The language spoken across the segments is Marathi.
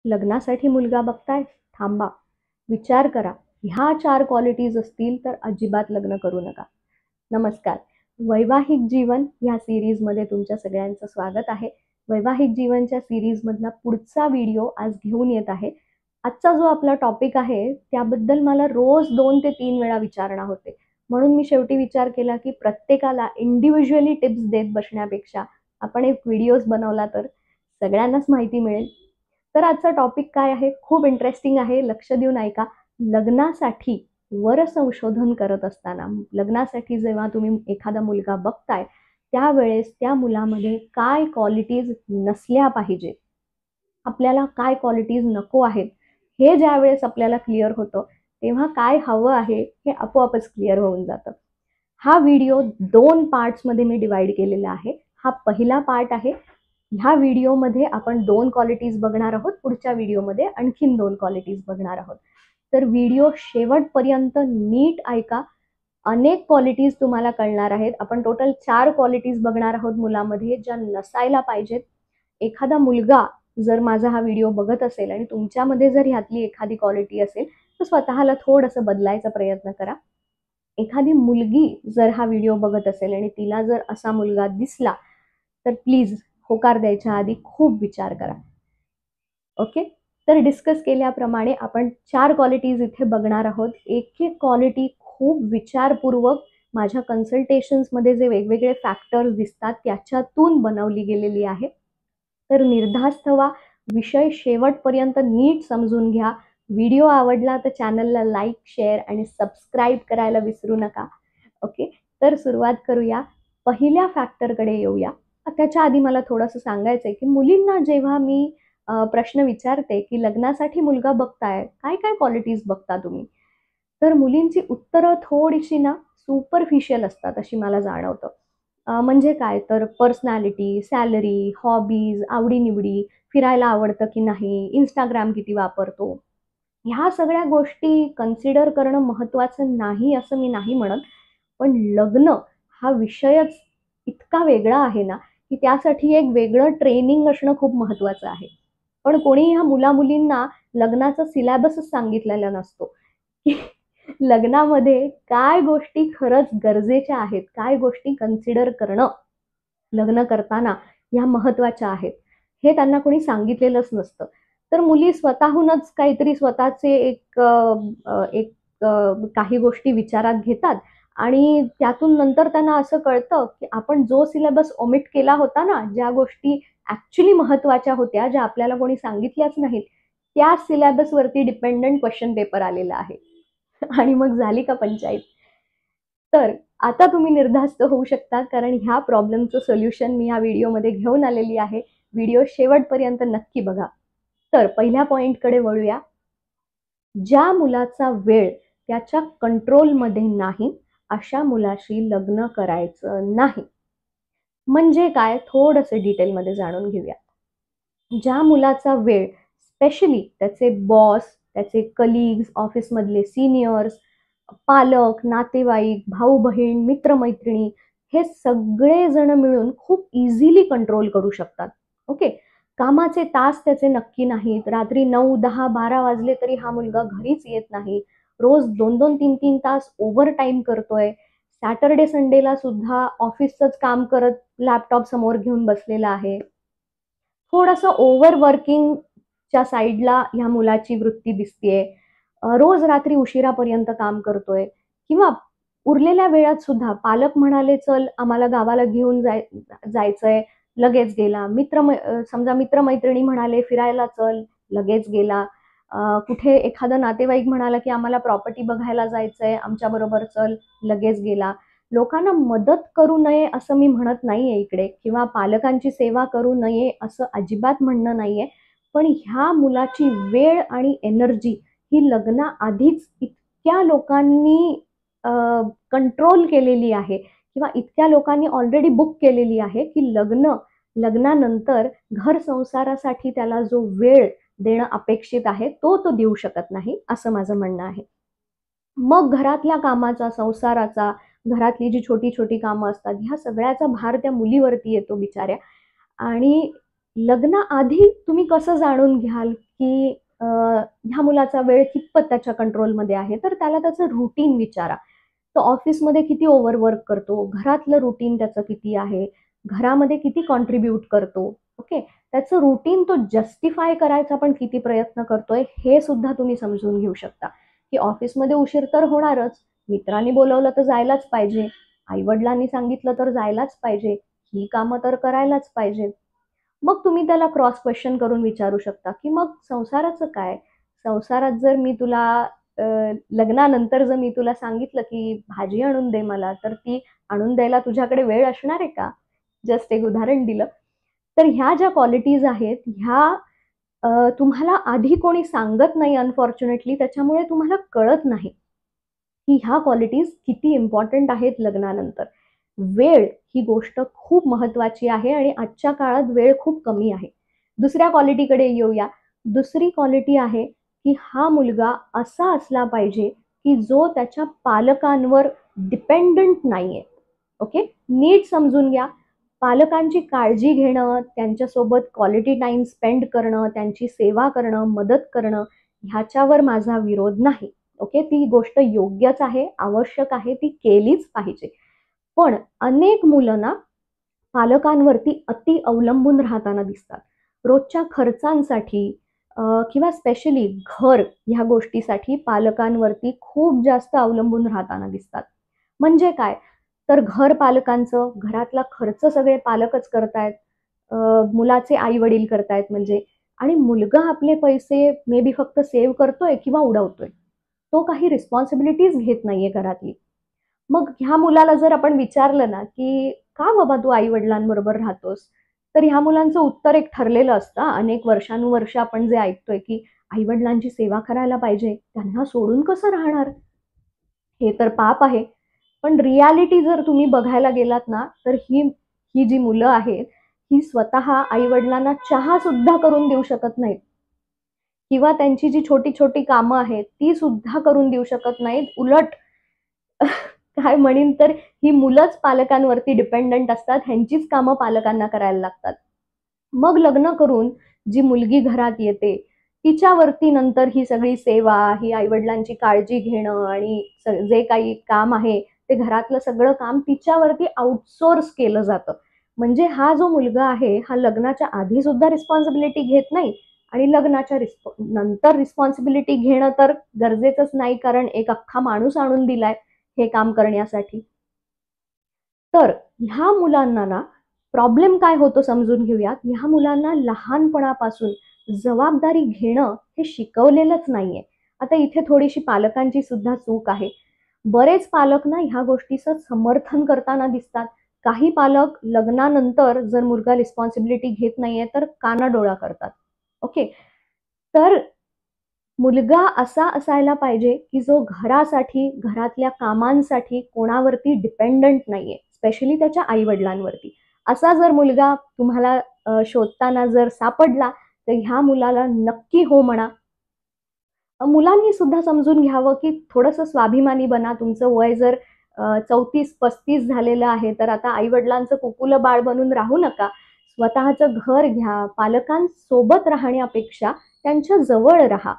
लग्नासाठी मुलगा बघताय? थांबा. विचार करा. ह्या 4 क्वालिटीज असतील तर अजिबात लग्न करू नका. नमस्कार. वैवाहिक जीवन ह्या सीरीजमध्ये तुमच्या सगळ्यांचं स्वागत आहे. वैवाहिक जीवनच्या सीरीजमधला पुढचा व्हिडिओ आज घेऊन येत आहे. आजचा जो आपला टॉपिक आहे त्याबद्दल मला रोज 2 ते 3 वेळा विचारणा होते. म्हणून मी शेवटी विचार केला की प्रत्येकाला इंडिव्हिज्युअली टिप्स देत बसण्यापेक्षा आपण एक व्हिडिओज बनवला तर सगळ्यांनाच माहिती मिळेल. तर आजचा टॉपिक काय आहे? खूप इंटरेस्टिंग आहे. लक्ष देऊन ऐका. लग्नासाठी वर संशोधन करत असताना, लग्नासाठी जेव्हा तुम्ही एखादा मुलगा बघताय, त्यावेळेस त्या मुलामध्ये काय क्वालिटीज नसल्या पाहिजेत, आपल्याला काय क्वालिटीज नको आहेत, हे ज्यावेळेस आपल्याला क्लिअर होतं, तेव्हा काय हवं आहे हे आपोआपच क्लिअर होऊन जातं. हा व्हिडिओ 2 पार्ट्समध्ये मी डिवाइड केलेला आहे. हा पहिला पार्ट आहे. ह्या व्हिडिओमध्ये आपण 2 क्वालिटीज बघणार आहोत. पुढच्या व्हिडिओमध्ये आणखीन 2 क्वालिटीज बघणार आहोत. तर व्हिडिओ शेवटपर्यंत नीट ऐका. अनेक क्वालिटीज तुम्हाला कळणार आहेत. आपण टोटल 4 क्वालिटीज बघणार आहोत मुलामध्ये, ज्या नसायला पाहिजेत. एखादा मुलगा जर माझा हा व्हिडिओ बघत असेल आणि तुमच्यामध्ये जर ह्यातली एखादी क्वालिटी असेल, तर स्वतःला थोडंसं बदलायचा प्रयत्न करा. एखादी मुलगी जर हा व्हिडिओ बघत असेल आणि तिला जर असा मुलगा दिसला, तर प्लीज होकार द्यायच्या आधी खूप विचार करा. ओके. तर डिस्कस केल्याप्रमाणे आपण 4 क्वालिटीज इथे बघणार आहोत. एक एक क्वालिटी खूप विचारपूर्वक माझ्या कन्सल्टेशन्समध्ये जे वेगवेगळे फॅक्टर्स दिसतात त्याच्यातून बनवली गेलेली आहे. तर निर्धास्त व्हा. विषय शेवटपर्यंत नीट समजून घ्या. व्हिडिओ आवडला तर चॅनलला लाईक, शेअर आणि सबस्क्राईब करायला विसरू नका. ओके. तर सुरुवात करूया. पहिल्या फॅक्टरकडे येऊया. त्याच्या आधी मला थोडंसं सांगायचं आहे की मुलींना जेव्हा मी प्रश्न विचारते की लग्नासाठी मुलगा बघताय, काय काय क्वालिटीज बघता तुम्ही, तर मुलींची उत्तरं थोडीशी ना सुपरफिशियल असतात अशी मला जाणवतं. म्हणजे काय तर पर्सनॅलिटी, सॅलरी, हॉबीज, आवडीनिवडी, फिरायला आवडतं की नाही, इंस्टाग्राम किती वापरतो, ह्या सगळ्या गोष्टी कन्सिडर करणं महत्त्वाचं नाही असं मी नाही म्हणत. पण लग्न हा विषयच इतका वेगळा आहे ना की त्यासाठी एक वेगळं ट्रेनिंग असणं खूप महत्त्वाचं आहे. पण कोणी ह्या मुला-मुलींना लग्नाचा सिलॅबसच सांगितलेला नसतो की लग्नामध्ये काय गोष्टी खरंच गरजेच्या आहेत, काय गोष्टी कन्सिडर करणं लग्न करताना ह्या महत्त्वाच्या आहेत, हे त्यांना कोणी सांगितलेलंच नसतं. तर मुली स्वतःहूनच काहीतरी स्वतःचे काही गोष्टी विचारात घेतात आणि त्यातून नंतर त्यांना असं कळतं की आपण जो सिलेबस ओमिट केला होता ना, ज्या गोष्टी ॲक्चुअली महत्त्वाच्या होत्या, ज्या आपल्याला कोणी सांगितल्याच नाहीत, त्या सिलेबसवरती डिपेंडंट क्वेश्चन पेपर आलेला आहे. आणि मग झाली का पंचाईत. तर आता तुम्ही निर्धास्त होऊ शकता, कारण ह्या प्रॉब्लेमचं सोल्युशन मी या व्हिडिओमध्ये घेऊन आलेली आहे. व्हिडिओ शेवटपर्यंत नक्की बघा. तर पहिल्या पॉइंटकडे वळूया. ज्या मुलाचा वेळ त्याच्या कंट्रोलमध्ये नाही, अशा मुलाशी लग्न करायचं नाही. म्हणजे काय? थोडंसं डिटेलमध्ये जाणून घेऊया. ज्या मुलाचा वेळ स्पेशली त्याचे बॉस, त्याचे कलीग्स, ऑफिसमधले सीनियर्स, पालक, नातेवाईक, भाऊ-बहीण, मित्र-मैत्रिणी हे सगळेजण मिळून खूप इझिली कंट्रोल करू शकतात. ओके. कामाचे तास त्याचे नक्की नाहीत. रात्री 9, 10, 12 वाजले तरी हा मुलगा घरीच येत नाही. रोज 2-2, 3-3 तास ओव्हरटाईम करतोय. सॅटर्डे संडेला सुद्धा ऑफिसचंच काम करत लॅपटॉप समोर घेऊन बसलेला आहे. थोडंसं ओव्हरवर्किंगच्या साईडला ह्या मुलाची वृत्ती दिसतेय. रोज रात्री उशिरापर्यंत काम करतोय किंवा उरलेल्या वेळात सुद्धा पालक म्हणाले, "चल आम्हाला गावाला घेऊन जायचंय," लगेच गेला. समजा मित्र-मैत्रिणी म्हणाले, "फिरायला चल," लगेच गेला. कुठे एखादा नातेवाईक म्हणाला, की "आम्हाला प्रॉपर्टी बघायला जायचंय, आमच्याबरोबर चल," लगेच गेला. लोकांना मदत करू नये असं मी म्हणत नाहीये इकडे किंवा पालकांची सेवा करू नये असं अजिबात म्हणणं नाहीये. पण ह्या मुलाची वेळ आणि एनर्जी ही लग्नाआधीच इतक्या लोकांनी कंट्रोल केलेली आहे किंवा इतक्या लोकांनी ऑलरेडी बुक केलेली आहे की लग्नानंतर घर संसारासाठी त्याला जो वेळ देणं अपेक्षित आहे तो देऊ शकत नाही असं माझं म्हणणं आहे. मग घरातल्या कामाचा, संसाराचा, घरातली जी छोटी-छोटी कामं असतात, ह्या सगळ्याचा भार त्या मुलीवरती येतो बिचाऱ्या. आणि लग्नाआधी तुम्ही कसं जाणून घ्याल की ह्या मुलाचा वेळ कितपत त्याच्या कंट्रोलमध्ये आहे, तर त्याला त्याचं रुटीन विचारा. तो ऑफिसमध्ये किती ओव्हरवर्क करतो, घरातलं रुटीन त्याचं किती आहे, घरामध्ये किती कॉन्ट्रीब्यूट करतो, ओके. त्याचं रुटीन तो जस्टिफाय करायचा पण किती प्रयत्न करतोय, हे सुद्धा तुम्ही समजून घेऊ शकता. की ऑफिसमध्ये उशीर तर होणारच, मित्रांनी बोलावलं तर जायलाच पाहिजे, आई-वडिलांनी सांगितलं तर जायलाच पाहिजे, ही कामं तर करायलाच पाहिजे. मग तुम्ही त्याला क्रॉस क्वेश्चन करून विचारू शकता, की मग संसाराचं काय? संसारात जर मी तुला अ, लग्नानंतर जर मी तुला सांगितलं, की भाजी आणून दे मला, तर ती आणून द्यायला तुझ्याकडे वेळ असणार आहे का? जस्ट एक उदाहरण दिलं. तर ह्या ज्या क्वालिटीज आहेत, ह्या तुम्हाला आधी कोणी सांगत नाही अनफॉर्च्युनेटली, त्याच्यामुळे तुम्हाला कळत नाही, की ह्या क्वालिटीज किती इम्पॉर्टंट आहेत लग्नानंतर. वेळ ही गोष्ट खूप महत्त्वाची आहे आणि आजच्या काळात वेळ खूप कमी आहे. दुसऱ्या क्वालिटीकडे येऊया. दुसरी क्वालिटी आहे, की हा मुलगा असा असला पाहिजे, की जो त्याच्या पालकांवर डिपेंडंट नाहीये. ओके. नीट समजून घ्या. पालकांची काळजी घेणं, त्यांच्यासोबत क्वालिटी टाईम स्पेंड करणं, त्यांची सेवा करणं, मदत करणं, ह्याच्यावर माझा विरोध नाही. ओके. ती गोष्ट योग्यच आहे, आवश्यक आहे, ती केलीच पाहिजे. पण अनेक मुलं ना पालकांवरती अति अवलंबून राहताना दिसतात. रोजच्या खर्चांसाठी किंवा स्पेशली घर ह्या गोष्टीसाठी पालकांवरती खूप जास्त अवलंबून राहताना दिसतात. म्हणजे काय? तर घर पालकांचं, घरातला खर्च सगळे पालकच करतायत. अ, मुलाचे आई-वडील करतायत म्हणजे आणि मुलगा आपले पैसे मे बी फक्त सेव्ह करतोय किंवा उडवतोय. तो काही रिस्पॉन्सिबिलिटीज घेत नाहीये घरातली. मग ह्या मुलाला जर आपण विचारलं ना, की "का बाबा तू आई-वडिलांबरोबर राहतोस?" तर ह्या मुलांचं उत्तर एक ठरलेलं असतं हां. अनेक वर्षानुवर्षे आपण जे ऐकतोय, की आई-वडिलांची सेवा करायला पाहिजे, त्यांना सोडून कसं राहणार? हे तर पाप आहे. पण रिॲलिटी जर तुम्ही बघायला गेलात ना, तर ही ही जी मुलं आहेत, ही स्वतः आई-वडिलांना चहासुद्धा करून देऊ शकत नाहीत किंवा त्यांची जी छोटी-छोटी कामं आहेत, ती सुद्धा करून देऊ शकत नाहीत. उलट काय म्हणीन तर ही मुलंच पालकांवरती डिपेंडंट असतात. ह्यांचीच कामं पालकांना करायला लागतात. मग लग्न करून जी मुलगी घरात येते, तिच्यावरती नंतर ही सगळी सेवा, ही आई-वडिलांची काळजी घेणं आणि जे काही काम आहे, ते घरातलं सगळं काम तिच्यावरती आउटसोर्स केलं जातं. म्हणजे हा जो मुलगा आहे, हा लग्नाच्या आधी सुद्धा रिस्पॉन्सिबिलिटी घेत नाही आणि लग्नाच्या नंतर रिस्पॉन्सिबिलिटी घेणं तर गरजेचंच नाही, कारण एक अख्खा माणूस आणून दिलाय हे काम करण्यासाठी. तर ह्या मुलांना ना प्रॉब्लेम काय होतो समजून घेऊयात. ह्या मुलांना लहानपणापासून जबाबदारी घेणं हे शिकवलेलंच नाहीये. आता इथे थोडीशी पालकांची सुद्धा चूक आहे. बरेच पालक ना ह्या गोष्टीचं समर्थन करताना दिसतात. काही पालक लग्नानंतर जर मुलगा रिस्पॉन्सिबिलिटी घेत नाहीये, तर कानाडोळा करतात. ओके. तर मुलगा असा असायला पाहिजे, की जो घरासाठी, घरातल्या कामांसाठी कोणावरती डिपेंडंट नाहीये, स्पेशली त्याच्या आई-वडिलांवरती. असा जर मुलगा तुम्हाला शोधताना जर सापडला, तर ह्या मुलाला नक्की हो म्हणा. मुलांनी सुद्धा समजून घ्यावं, की थोडंसं स्वाभिमानी बना. तुमचं वय जर 34-35 झालेलं आहे, तर आता आई-वडिलांचं कुकुलं बाळ बनून राहू नका. स्वतःचं घर घ्या. पालकांसोबत राहण्यापेक्षा त्यांच्या जवळ राहा.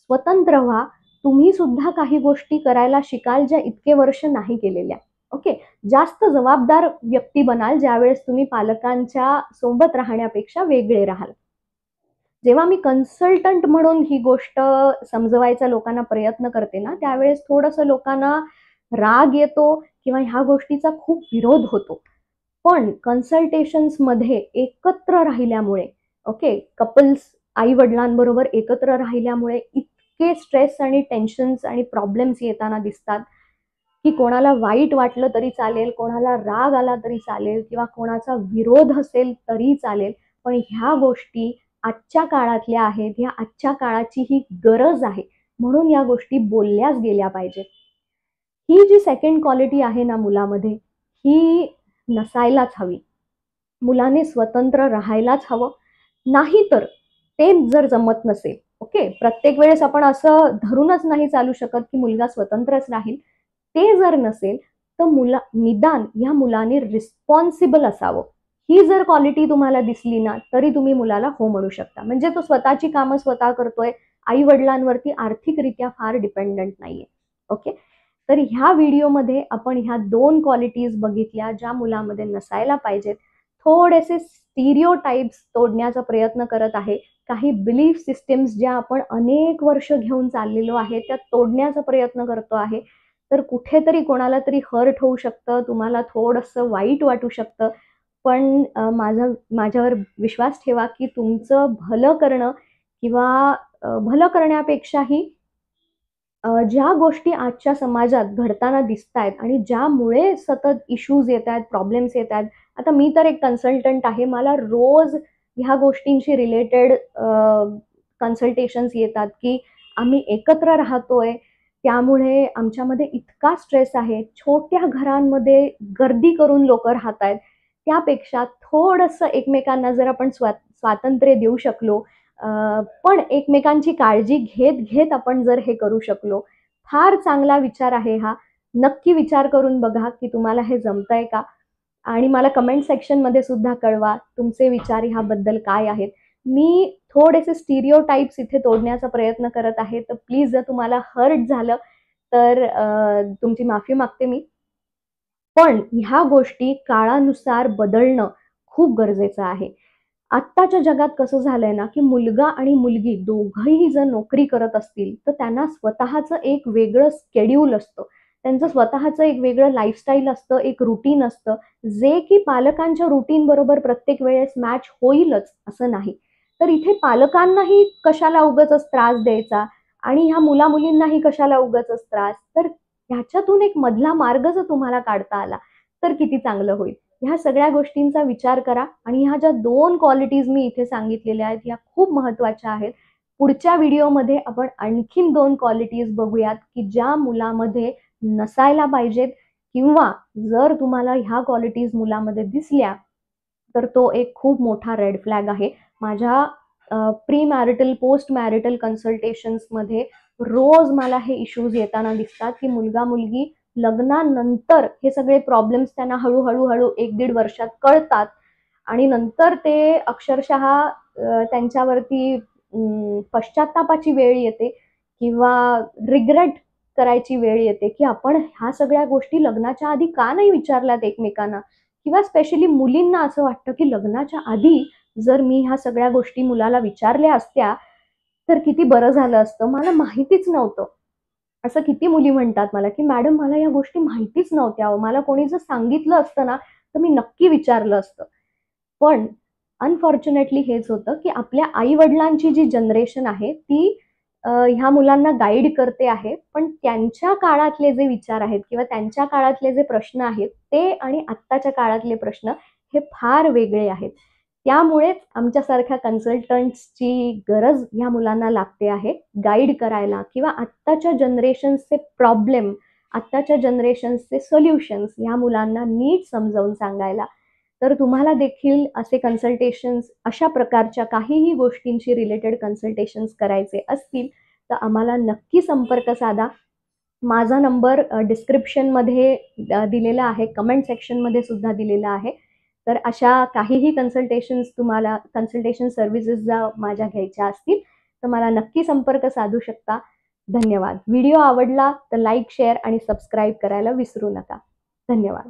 स्वतंत्र व्हा. तुम्ही सुद्धा काही गोष्टी करायला शिकाल, ज्या इतके वर्ष नाही केलेल्या. ओके. जास्त जबाबदार व्यक्ती बनाल, ज्यावेळेस तुम्ही पालकांच्या सोबत राहण्यापेक्षा वेगळे राहाल. जेव्हा मी कन्सल्टंट म्हणून ही गोष्ट समजवायचा लोकांना प्रयत्न करते ना, त्यावेळेस थोडंसं लोकांना राग येतो किंवा ह्या गोष्टीचा खूप विरोध होतो. पण कन्सल्टेशन्समध्ये एकत्र राहिल्यामुळे, ओके, कपल्स आई-वडिलांबरोबर एकत्र राहिल्यामुळे इतके स्ट्रेस आणि टेन्शन्स आणि प्रॉब्लेम्स येताना दिसतात, की कोणाला वाईट वाटलं तरी चालेल, कोणाला राग आला तरी चालेल किंवा कोणाचा विरोध असेल तरी चालेल. पण ह्या गोष्टी आजच्या काळातल्या आहेत. ह्या आजच्या काळाची ही गरज आहे. म्हणून या गोष्टी बोलल्याच गेल्या पाहिजेत. ही जी सेकंड क्वालिटी आहे ना मुलामध्ये, ही नसायलाच हवी. मुलाने स्वतंत्र राहायलाच हवं. नाहीतर ते जर जमत नसेल, ओके. प्रत्येक वेळेस आपण असं धरूनच नाही चालू शकत, की मुलगा स्वतंत्रच राहील. ते जर नसेल, तर निदान ह्या मुलाने रिस्पॉन्सिबल असावं. ही जर क्वालिटी तुम्हाला दिसली ना, तरी तुम्ही मुलाला हो म्हणू शकता. म्हणजे तो स्वतःची कामं स्वतः करतोय, आई वडिलांवरती आर्थिकरित्या फार डिपेंडंट नाहीये. ओके. तर ह्या व्हिडिओमध्ये आपण ह्या 2 क्वालिटीज बघितल्या ज्या मुलामध्ये नसायला पाहिजेत. थोडेसे स्टिरियोटाइप्स तोडण्याचा प्रयत्न करत आहे. काही बिलीफ सिस्टम्स ज्या आपण अनेक वर्ष घेऊन चाललेलो आहे त्या तोडण्याचा प्रयत्न करतो आहे. तर कुठेतरी कोणाला तरी हर्ट होऊ शकतं, तुम्हाला थोडंसं वाईट वाटू शकतं. पण माझ्यावर विश्वास ठेवा, की तुमचं भलं करणं किंवा भलं करण्यापेक्षाही ज्या गोष्टी आजच्या समाजात घडताना दिसतायत आणि ज्यामुळे सतत इश्यूज येतायत, प्रॉब्लेम्स येतायत. आता मी तर एक कन्सल्टंट आहे. मला रोज ह्या गोष्टींशी रिलेटेड कन्सल्टेशन्स येतात, की आम्ही एकत्र राहतोय, त्यामुळे आमच्यामध्ये इतका स्ट्रेस आहे. छोट्या घरांमध्ये गर्दी करून लोकं राहतायत. त्यापेक्षा थोडंसं एकमेकांना जर आपण स्वातंत्र्य देऊ शकलो, पण एकमेकांची काळजी घेत आपण जर हे करू शकलो, फार चांगला विचार आहे हा. नक्की विचार करून बघा, की तुम्हाला हे जमतंय का? आणि मला कमेंट सेक्शनमध्ये सुद्धा कळवा, तुमचे विचार ह्याबद्दल काय आहेत. मी थोडेसे स्टिरियोटाइप्स इथे तोडण्याचा प्रयत्न करत आहे. तर प्लीज जर तुम्हाला हर्ट झालं, तर तुमची माफी मागते मी. पण ह्या गोष्टी काळानुसार बदलणं खूप गरजेचं आहे. आत्ताच्या जगात कसं झालंय ना, की मुलगा आणि मुलगी दोघंही जर नोकरी करत असतील, तर त्यांना स्वतःचं एक वेगळं शेड्यूल असतं. त्यांचं स्वतःचं एक वेगळं लाईफस्टाईल असतं, एक रुटीन असतं, जे की पालकांच्या रुटीन बरोबर प्रत्येक वेळेस मॅच होईलच असं नाही. तर इथे पालकांनाही कशाला उगाचच त्रास द्यायचा आणि ह्या मुला-मुलींनाही कशाला उगाचच त्रास. तर ह्याच्यातून एक मधला मार्ग जर तुम्हाला काढता आला, तर किती चांगलं होईल. ह्या सगळ्या गोष्टींचा विचार करा आणि ह्या ज्या 2 क्वालिटीज मी इथे सांगितलेल्या आहेत, ह्या खूप महत्त्वाच्या आहेत. पुढच्या व्हिडिओमध्ये आपण आणखीन 2 क्वालिटीज बघूयात, की ज्या मुलामध्ये नसायला पाहिजेत किंवा जर तुम्हाला ह्या क्वालिटीज मुलामध्ये दिसल्या, तर तो एक खूप मोठा रेड फ्लॅग आहे. माझ्या प्री मॅरिटल, पोस्ट मॅरिटल कन्सल्टेशन्समध्ये रोज मला हे इश्यूज येताना दिसतात, की मुलगा-मुलगी लग्नानंतर हे सगळे प्रॉब्लेम्स त्यांना हळू-हळू 1-1.5 वर्षात कळतात आणि नंतर ते अक्षरशः त्यांच्यावरती पश्चात्तापाची वेळ येते किंवा रिग्रेट करायची वेळ येते, की आपण ह्या सगळ्या गोष्टी लग्नाच्या आधी का नाही विचारल्यात एकमेकांना? किंवा स्पेशली मुलींना असं वाटतं, की लग्नाच्या आधी जर मी ह्या सगळ्या गोष्टी मुलाला विचारल्या असत्या, तर किती बरं झालं असतं. मला माहितीच नव्हतं. असं किती मुली म्हणतात मला, की "मॅडम मला या गोष्टी माहितीच नव्हत्या हो. मला कोणी जर सांगितलं असतं ना, तर मी नक्की विचारलं असतं." पण अनफॉर्च्युनेटली हेच होतं, की आपल्या आई-वडिलांची जी जनरेशन आहे ती ह्या मुलांना गाईड करते आहे. पण त्यांच्या काळातले जे विचार आहेत किंवा त्यांच्या काळातले जे प्रश्न आहेत, ते आणि आत्ताच्या काळातले प्रश्न हे फार वेगळे आहेत. त्यामुळेच आमच्यासारख्या कन्सल्टंट्सची गरज ह्या मुलांना लागते आहे, गाईड करायला किंवा आत्ताच्या जनरेशन्सचे प्रॉब्लेम, आत्ताच्या जनरेशन्सचे सोल्युशन्स ह्या मुलांना नीट समजावून सांगायला. तर तुम्हाला देखील असे कन्सल्टेशन्स अशा प्रकारच्या काहीही गोष्टींशी रिलेटेड कन्सल्टेशन्स करायचे असतील, तर आम्हाला नक्की संपर्क साधा. माझा नंबर डिस्क्रिप्शनमध्ये दिलेला आहे, कमेंट सेक्शनमध्ये सुद्धा दिलेला आहे. तर अशा काहीही कन्सल्टेशन सर्व्हिसेस जर माझ्या घ्यायच्या असतील, तर मला नक्की संपर्क साधू शकता. धन्यवाद. व्हिडिओ आवडला तर लाईक, शेअर आणि सबस्क्राईब करायला विसरू नका. धन्यवाद.